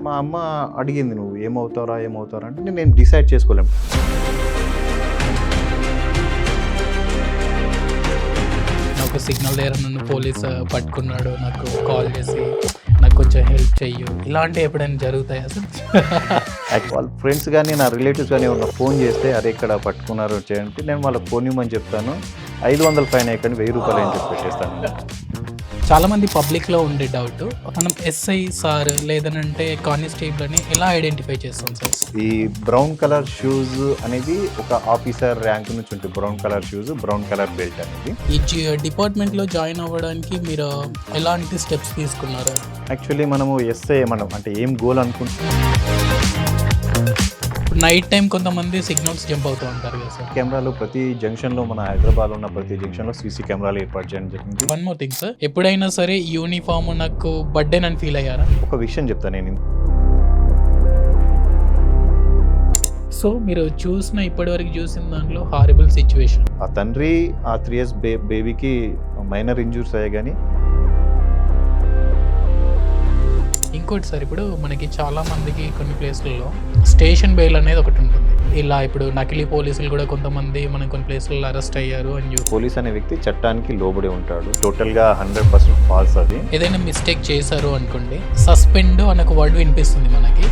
మా అమ్మ అడిగింది, "నువ్వు ఏమవుతారా అంటే నేను డిసైడ్ చేసుకోలేము. నాకు సిగ్నల్ దగ్గర నన్ను పోలీసు పట్టుకున్నాడు, నాకు కాల్ చేసి నాకు కొంచెం హెల్ప్ చెయ్యు, ఇలాంటివి ఎప్పుడైనా జరుగుతాయి అసలు? వాళ్ళ ఫ్రెండ్స్ కానీ నా రిలేటివ్స్ కానీ ఉన్న ఫోన్ చేస్తే అరే ఇక్కడ పట్టుకున్నారు చేయండి, నేను వాళ్ళకి ఫోన్ ఇవ్వమని చెప్తాను. 500 ఫైన్ అయ్యి 1000 రూపాయలు అని చెప్పి పెట్టేస్తాను. చాలామంది పబ్లిక్లో ఉండే డౌట్, మనం ఎస్ఐ సార్ లేదనంటే కానిస్టేబుల్ అని ఎలా ఐడెంటిఫై చేస్తాం సార్? ఈ బ్రౌన్ కలర్ షూస్ అనేది ఒక ఆఫీసర్ ర్యాంక్ నుంచి ఉంటుంది. Brown colour shoes, brown colour belt అనేది. ఈ డిపార్ట్మెంట్లో జాయిన్ అవ్వడానికి మీరు ఎలాంటి స్టెప్స్ తీసుకున్నారు? యాక్చువల్లీ మనము ఎస్ఐ మనం అంటే ఏం గోల్ అనుకుంటున్నాం. నైట్ టైం కొంతమంది సిగ్నల్స్ జంప్ అవుతూ ఉంటారు కదా సార్. కెమెరాలు ప్రతి జంక్షన్లో, మన హైదరాబాద్ ఉన్న ప్రతి జంక్షన్లో సీసీ కెమెరాలు ఏర్పాటు చేయడం జరిగింది. వన్ మోర్ థింగ్ సార్, ఎప్పుడైనా సరే యూనిఫామ్ నాకు బర్త్డే అని ఫీల్ అయ్యారా? ఒక విషయం చెప్తాను నేను. సో మీరు ఇప్పటివరకు చూసిన దాంట్లో హారిబుల్ సిచ్యువేషన్. ఆ తండ్రి ఆ 3 years బేబీకి మైనర్ ఇంజూర్స్ అయ్యాయి. కానీ ఇంకోటి సార్, ఇప్పుడు మనకి చాలా మందికి కొన్ని ప్లేస్లలో స్టేషన్ బెయిల్ అనేది ఒకటి ఉంటుంది. ఇలా ఇప్పుడు నకిలీ పోలీసులు కూడా కొంతమంది మనం కొన్ని ప్లేస్లలో అరెస్ట్ అయ్యారు అని చెప్పి. పోలీస్ అనే వ్యక్తి చట్టానికి లోబడి ఉంటాడు. టోటల్గా 100% ఫాల్స్ అది. ఏదైనా మిస్టేక్ చేశారు అనుకోండి, సస్పెండ్ అనే ఒక వర్డ్ వినిపిస్తుంది మనకి.